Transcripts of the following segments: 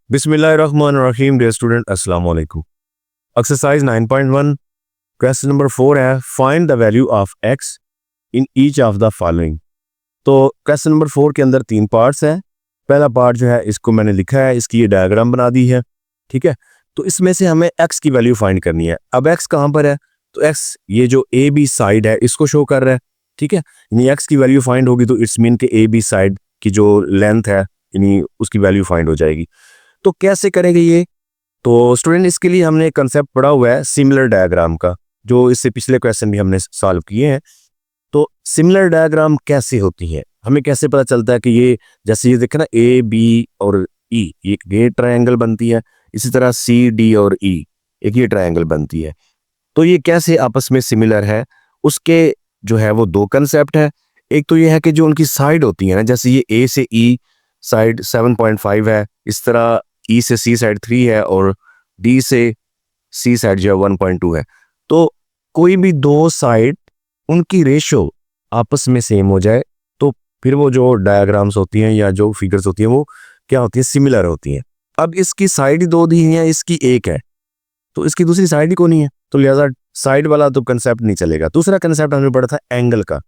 बिस्मिल्लाहिर्रहमानिर्रहीम। Dear student, अस्सलाम वालेकुम। एक्सरसाइज 9.1 क्वेश्चन नंबर 4 है, find the value of x in each of the following. तो क्वेश्चन नंबर 4 के अंदर 3 पार्ट्स हैं। पहला पार्ट जो है इसको मैंने लिखा है, इसकी ये डायग्राम बना दी है। ठीक है, तो इसमें से हमें एक्स की वैल्यू फाइंड करनी है। अब एक्स कहाँ पर है? तो एक्स ये जो ए बी साइड है इसको शो कर रहा है। ठीक है, यानी एक्स की वैल्यू फाइंड होगी तो इट्स मीन के ए बी साइड की जो लेंथ है यानी उसकी वैल्यू फाइंड हो जाएगी। तो कैसे करेंगे ये? तो स्टूडेंट इसके लिए हमने कंसेप्ट पढ़ा हुआ है सिमिलर डायग्राम का, जो इससे पिछले क्वेश्चन भी हमने सॉल्व किए हैं। तो सिमिलर डायग्राम कैसे होती है, हमें कैसे पता चलता है कि ये जैसे ये देखे ना ए बी और ई, ये ट्रायंगल बनती है। इसी तरह सी डी और ई एक ये ट्रायंगल बनती है। तो ये कैसे आपस में सिमिलर है, उसके जो है वो 2 कंसेप्ट है। एक तो ये है कि जो उनकी साइड होती है ना, जैसे ये ए से ई साइड 7.5 है, इस तरह ई से सी साइड 3 है और डी से सी साइड जो है 1.2 है। तो कोई भी 2 साइड उनकी रेशो आपस में सेम हो जाए तो फिर वो जो डायग्राम्स होती हैं या जो फिगर्स होती हैं वो क्या होती हैं, सिमिलर होती हैं। अब इसकी साइड 2 दी है, इसकी 1 है, तो इसकी दूसरी साइड ही को नहीं है, तो लिहाजा साइड वाला तो कंसेप्ट नहीं चलेगा। दूसरा कंसेप्ट हमने पढ़ा था एंगल का।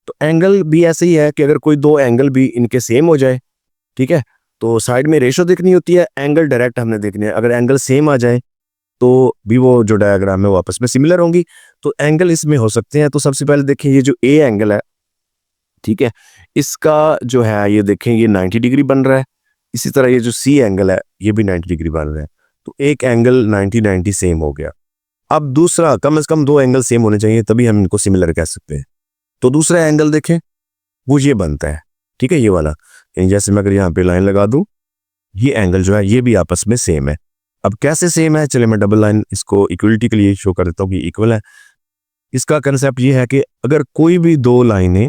तो एंगल भी ऐसे ही है कि अगर कोई 2 एंगल भी इनके सेम हो जाए, ठीक है, तो साइड में रेशो देखनी होती है, एंगल डायरेक्ट हमने देखने है। अगर एंगल सेम आ जाए तो भी वो जो डायग्राम है वो आपस में सिमिलर होंगी। तो एंगल इसमें हो सकते हैं। तो सबसे पहले देखें ये जो ए एंगल है, ठीक है, इसका जो है ये देखें ये 90 डिग्री बन रहा है। इसी तरह ये जो सी एंगल है ये भी 90 डिग्री बन रहा है। तो एक एंगल 90-90 सेम हो गया। अब दूसरा, कम से कम 2 एंगल सेम होने चाहिए तभी हम इनको सिमिलर कह सकते हैं। तो दूसरा एंगल देखें वो ये बनता है, ठीक है, ये वाला। जैसे मैं अगर यहाँ पे लाइन लगा दूं, ये एंगल जो है ये भी आपस में सेम है। अब कैसे सेम है, चलिए मैं डबल लाइन इसको इक्वलिटी के लिए शो कर देता हूँ कि इक्वल है। इसका कंसेप्ट ये है कि अगर कोई भी 2 लाइनें,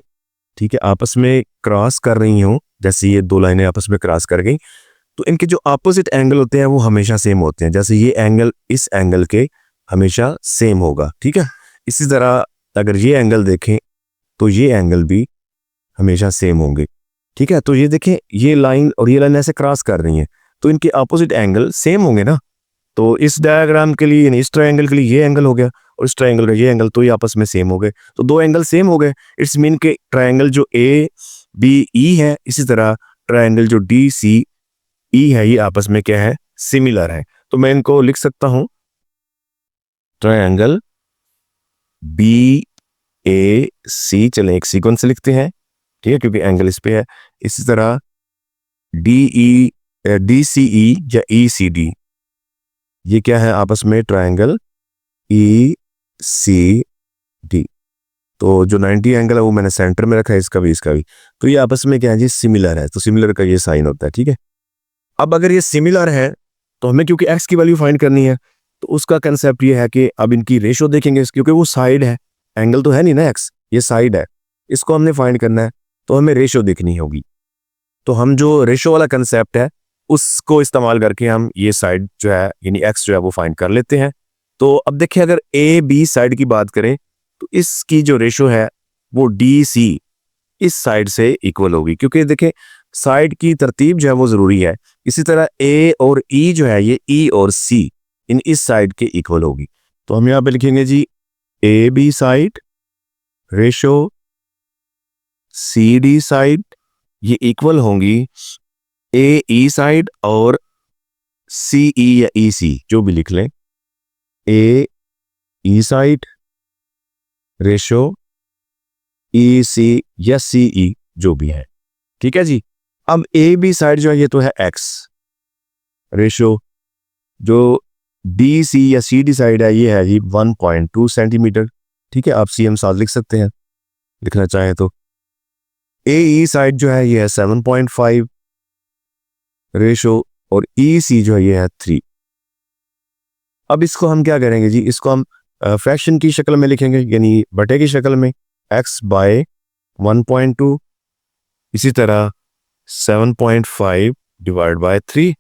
ठीक है, आपस में क्रॉस कर रही हों, जैसे ये 2 लाइनें आपस में क्रॉस कर गई, तो इनके जो अपोजिट एंगल होते हैं वो हमेशा सेम होते हैं। जैसे ये एंगल इस एंगल के हमेशा सेम होगा, ठीक है। इसी तरह अगर ये एंगल देखें तो ये एंगल भी हमेशा सेम होंगे, ठीक है। तो ये देखें ये लाइन और ये लाइन ऐसे क्रॉस कर रही हैं तो इनके अपोजिट एंगल सेम होंगे ना। तो इस डायग्राम के लिए, इस ट्रायंगल के लिए ये एंगल हो गया और इस ट्रायंगल का ये एंगल, तो ये आपस में सेम हो गए। तो 2 एंगल सेम हो गए, इट्स मीन के ट्रायंगल जो ए बी ई है, इसी तरह ट्रायंगल जो डी सी ई है ये आपस में क्या है, सिमिलर है। तो मैं इनको लिख सकता हूं, ट्रायंगल बी ए सी, चलें एक सीक्वेंस से लिखते हैं, ठीक है, क्योंकि एंगल इस पे है। इसी तरह डी सी ई या ई सी डी, ये क्या है आपस में, ट्रायंगल ई सी डी। तो जो 90 एंगल है वो मैंने सेंटर में रखा है, इसका भी इसका भी। तो ये आपस में क्या है जी, सिमिलर है। तो सिमिलर का ये साइन होता है, ठीक है। अब अगर ये सिमिलर है तो हमें क्योंकि एक्स की वैल्यू फाइंड करनी है, तो उसका कंसेप्ट ये है कि अब इनकी रेशो देखेंगे, क्योंकि वो साइड है, एंगल तो है नहीं ना एक्स, ये साइड है, इसको हमने फाइंड करना है तो हमें रेशो देखनी होगी। तो हम जो रेशो वाला कंसेप्ट है उसको इस्तेमाल करके हम ये साइड जो है यानी एक्स जो है वो फाइंड कर लेते हैं। तो अब देखिए अगर ए बी साइड की बात करें तो इसकी जो रेशो है वो डी सी इस साइड से इक्वल होगी, क्योंकि देखें साइड की तरतीब जो है वो जरूरी है। इसी तरह ए और ई जो है ये ई और सी इन इस साइड के इक्वल होगी। तो हम यहाँ पे लिखेंगे जी A B side ratio C D side ये इक्वल होंगी ए ई साइड और सी ई या ई सी जो भी लिख लें, ए ई साइड रेशो ई सी या सी ई जो भी है, ठीक है जी। अब ए बी साइड जो है ये तो है एक्स, रेशो जो डी सी या सी डी साइड है ये है जी 1.2 सेंटीमीटर, ठीक है। आप सी एम साथ लिख सकते हैं लिखना चाहें तो। ए ई साइड जो है ये है 7.5 रेशो और ई सी जो है ये है 3। अब इसको हम क्या करेंगे जी, इसको हम फ्रैक्शन की शक्ल में लिखेंगे, यानी बटे की शक्ल में, x बाय 1.2, इसी तरह 7.5 डिवाइड बाय 3,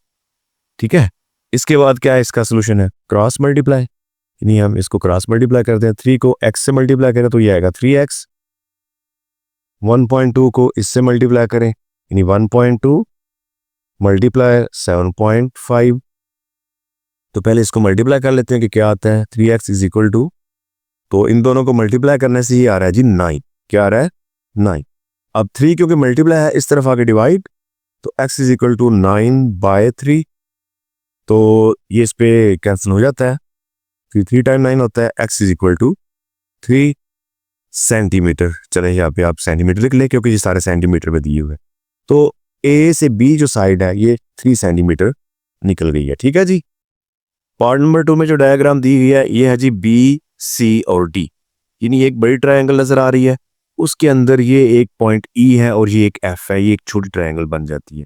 ठीक है। इसके बाद क्या है, इसका सोल्यूशन है क्रॉस मल्टीप्लाई, यानी हम इसको क्रॉस मल्टीप्लाई करते हैं। 3 को x से मल्टीप्लाई करें तो ये आएगा 3x, 1.2 को इससे मल्टीप्लाई करें यानी 1.2 मल्टीप्लाई 7.5। तो पहले इसको मल्टीप्लाई कर लेते हैं कि क्या आता है। 3x इज इक्वल टू, तो इन दोनों को मल्टीप्लाई करने से ही आ रहा है जी 9। क्या आ रहा है? 9। अब 3 क्योंकि मल्टीप्लाई है, इस तरफ आके डिवाइड, तो x इज इक्वल टू 9/3। तो ये इस पे कैंसिल हो जाता है, फिर 3 टाइम 9 होता है, x is equal to 3 centimetre. चले यहाँ पे आप सेंटीमीटर लिख लें क्योंकि ये सारे सेंटीमीटर में दिए हुए हैं। तो ए से बी जो साइड है ये 3 सेंटीमीटर निकल गई है। ठीक है जी। पार्ट नंबर 2 में जो डायग्राम दी हुई है ये है जी बी, सी और डी। यानी एक बड़ी ट्रायंगल नजर आ रही है, उसके अंदर ये एक पॉइंट ई है और ये एक एफ है, ये एक छोटी ट्रायंगल बन जाती है।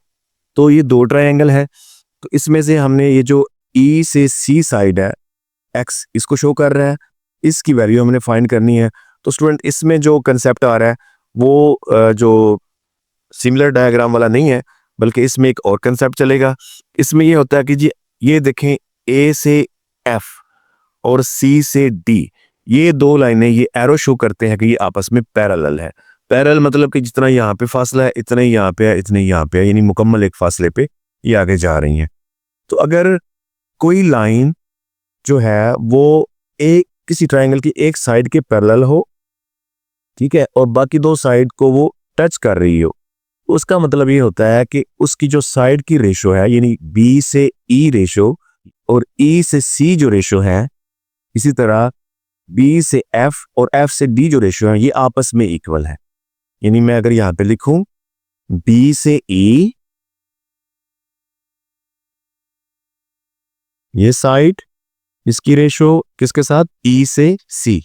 तो ये 2 ट्रायंगल है। तो इसमें से हमने ये जो ई से सी साइड है, एक्स इसको शो कर रहा है, इसकी वैल्यू हमने फाइंड करनी है। तो स्टूडेंट इसमें जो कंसेप्ट आ रहा है वो जो सिमिलर डायग्राम वाला नहीं है, बल्कि इसमें एक और कंसेप्ट चलेगा। इसमें ये होता है कि जी ये देखें, ए से एफ और सी से डी, ये 2 लाइनें ये एरो शो करते हैं कि ये आपस में पैरेलल है। पैरेलल मतलब कि जितना यहाँ पे फासला है इतना ही यहाँ पे है, इतने ही यहाँ पे है, यानी मुकम्मल एक फासले पे ये आगे जा रही हैं। तो अगर कोई लाइन जो है वो एक किसी ट्रायंगल की एक साइड के पैरेलल हो, ठीक है, और बाकी 2 साइड को वो टच कर रही हो, उसका मतलब ये होता है कि उसकी जो साइड की रेशो है, यानी बी से ई रेशो और ई से सी जो रेशो है, इसी तरह बी से एफ और एफ से डी जो रेशो है, ये आपस में इक्वल है। यानी मैं अगर यहां पे लिखूं बी से ई, ये साइड इसकी रेशो किसके साथ? ई से सी,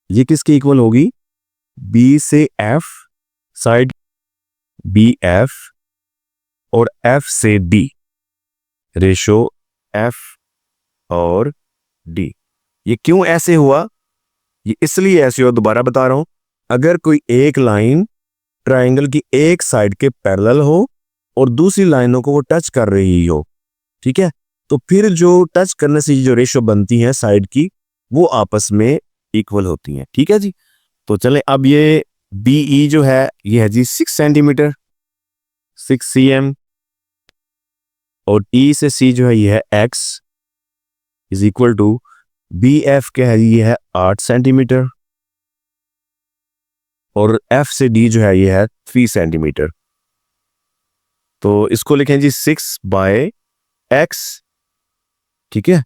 ये किसके इक्वल होगी? बी से एफ, साइड बी एफ और एफ से डी, रेशो एफ और डी। ये क्यों ऐसे हुआ? ये इसलिए ऐसे हुआ, दोबारा बता रहा हूं, अगर कोई एक लाइन ट्रायंगल की एक साइड के पैरेलल हो और दूसरी लाइनों को वो टच कर रही हो, ठीक है, तो फिर जो टच करने से जो रेशो बनती है साइड की, वो आपस में इक्वल होती हैं। ठीक है जी। तो चलें, अब ये बीई जो है ये है जी 6 सेंटीमीटर, 6 cm, और ई से सी जो है ये है x is equal to B F क्या है, ये है 8 सेंटीमीटर, और एफ से डी जो है ये है 3 सेंटीमीटर। तो इसको लिखें जी 6/x, ठीक है,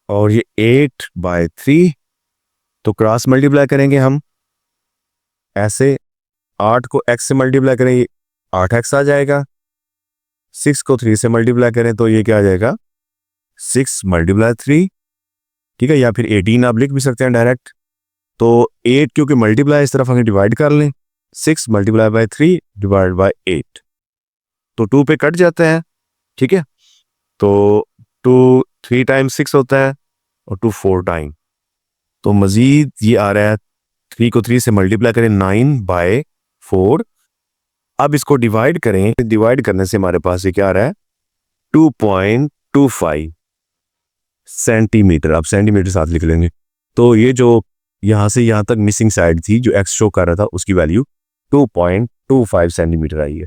और ये 8/3। तो क्रॉस मल्टीप्लाई करेंगे हम ऐसे, 8 को x से मल्टीप्लाई करें 8x आ जाएगा, 6 को 3 से मल्टीप्लाई करें तो ये क्या आ जाएगा 6×3, ठीक है, या फिर 18 आप लिख भी सकते हैं डायरेक्ट। तो 8 क्योंकि मल्टीप्लाई इस तरफ हमें डिवाइड कर लें, 6×3 डिवाइड बाय 8, तो 2 पे कट जाता है, ठीक है। तो 2 3 टाइम 6 होता है और 2 4 टाइम, तो मजीद ये आ रहा है 3 को 3 से मल्टीप्लाई करें 9/4। अब इसको डिवाइड करें, डिवाइड करने से हमारे पास ये क्या आ रहा है 2.25 सेंटीमीटर। आप सेंटीमीटर साथ लिख लेंगे। तो ये जो यहां से यहां तक मिसिंग साइड थी जो एक्स शो कर रहा था, उसकी वैल्यू 2.25 सेंटीमीटर आई है।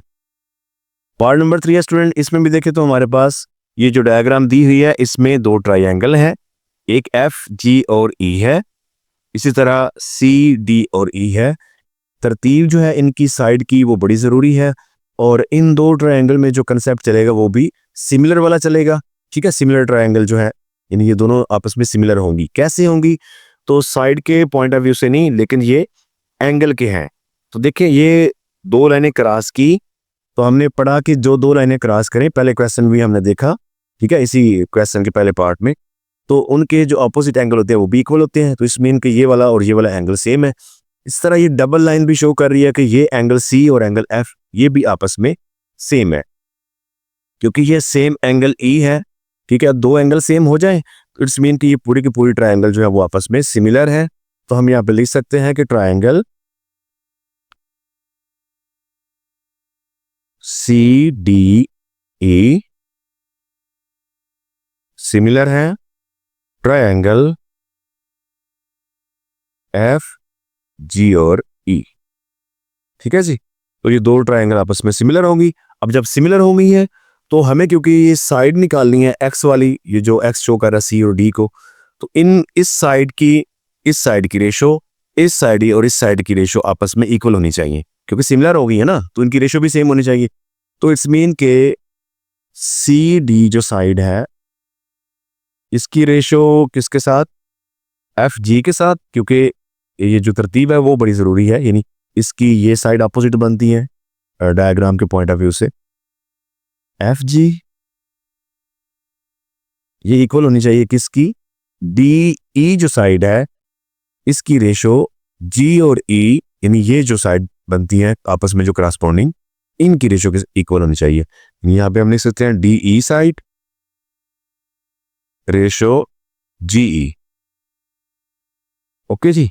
पार्ट नंबर 3 है स्टूडेंट, इसमें भी देखें तो हमारे पास ये जो डायग्राम दी हुई है इसमें 2 ट्रायंगल है, एक एफ जी और ई है, इसी तरह सी डी और ई है। तरतीब जो है इनकी साइड की वो बड़ी ज़रूरी है, और इन 2 ट्रायंगल में जो कंसेप्ट चलेगा वो भी सिमिलर वाला चलेगा, ठीक है। सिमिलर ट्रायंगल जो है यानी ये दोनों आपस में सिमिलर होंगी। कैसे होंगी? तो साइड के पॉइंट ऑफ व्यू से नहीं, लेकिन ये एंगल के हैं। तो देखिए ये 2 लाइनें क्रॉस की, तो हमने पढ़ा कि जो 2 लाइनें क्रॉस करें, पहले क्वेश्चन भी हमने देखा, ठीक है, इसी क्वेश्चन के पहले पार्ट में, तो उनके जो अपोजिट एंगल होते हैं वो भी इक्वल होते हैं। तो इसमें इनके ये वाला और ये वाला एंगल सेम है। इस तरह ये डबल लाइन भी शो कर रही है कि ये एंगल सी और एंगल एफ ये भी आपस में सेम है, क्योंकि ये सेम एंगल ई है, ठीक है। 2 एंगल सेम हो जाए तो इट्स मीन कि ये पूरी की पूरी ट्रायंगल जो है वो आपस में सिमिलर है। तो हम यहाँ पे लिख सकते हैं कि triangle C D E similar है ट्रायंगल एफ जी और ई, ठीक है जी। तो ये दो ट्रायंगल आपस में सिमिलर होंगी। अब जब सिमिलर हो गई है तो हमें क्योंकि ये साइड निकालनी है एक्स वाली, ये जो एक्स शो कर रहा है सी और डी को, तो इस साइड की रेशो, इस साइड और इस साइड की रेशो आपस में इक्वल होनी चाहिए, क्योंकि सिमिलर हो गई है ना, तो इनकी रेशो भी सेम होनी चाहिए। तो इट्स मीन के सी डी जो साइड है इसकी रेशो किसके साथ, एफ जी के साथ, क्योंकि ये जो तरतीब है वो बड़ी ज़रूरी है, यानी इसकी ये साइड अपोजिट बनती है डायग्राम के पॉइंट ऑफ व्यू से। एफ जी ये इक्वल होनी चाहिए किसकी, डी ई जो साइड है इसकी रेशो जी और ई, यानी ये जो साइड बनती है आपस में जो करस्पॉन्डिंग, इनकी रेशो के इक्वल होनी चाहिए। यहां पे हम लिख सकते हैं डी ई साइड रेशो जी ई। ओके जी,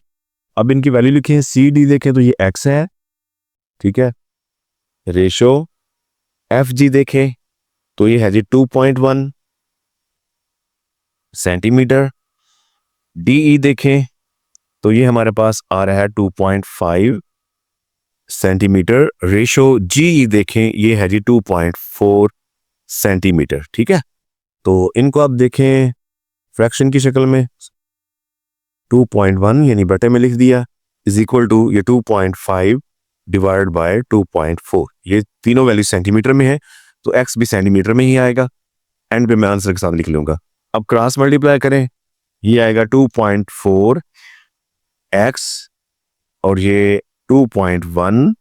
अब इनकी वैल्यू लिखें, सी डी देखें तो ये एक्स है, ठीक है, रेशो एफ जी देखें तो ये है जी 2.1 सेंटीमीटर, डी देखें तो ये हमारे पास आ रहा है 2.5 सेंटीमीटर, रेशो जी देखें ये है जी 2.4 सेंटीमीटर। ठीक है, तो इनको आप देखें फ्रैक्शन की शक्ल में, 2.1 यानी बटे में लिख दिया इज इक्वल टू ये 2.5 डिवाइड बाय 2.4, ये तीनों वैल्यू सेंटीमीटर में है तो एक्स भी सेंटीमीटर में ही आएगा। एंड पे मैं आंसर के साथ लिख लूंगा। अब क्रॉस मल्टीप्लाई करें, ये आएगा 2.4 एक्स और ये 2.1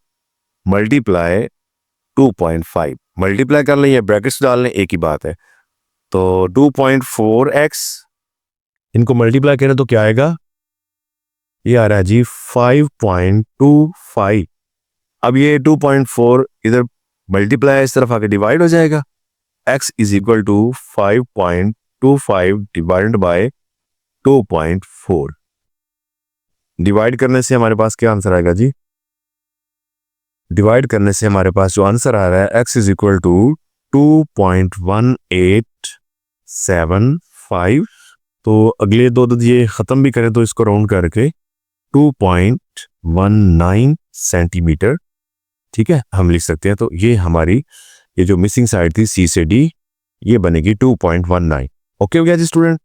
मल्टीप्लाई 2.5, मल्टीप्लाई कर लें या ब्रैकेट्स डाल लें एक ही बात है। तो 2.4 एक्स इनको मल्टीप्लाई करें तो क्या आएगा, ये आ रहा है जी 5.25। अब ये 2.4 इधर मल्टीप्लाई इस तरफ आके डिवाइड हो जाएगा, x is equal to 5.25 divided by 2.4। Divide करने से हमारे पास क्या आंसर आएगा जी, डिवाइड करने से हमारे पास जो आंसर आ रहा है x इज इक्वल टू 2.1875। तो अगले दो ये खत्म भी करें तो इसको राउंड करके 2.19 सेंटीमीटर, ठीक है, हम लिख सकते हैं। तो ये हमारी ये जो मिसिंग साइड थी सी से डी, ये बनेगी 2.19। ओके हो गया जी स्टूडेंट।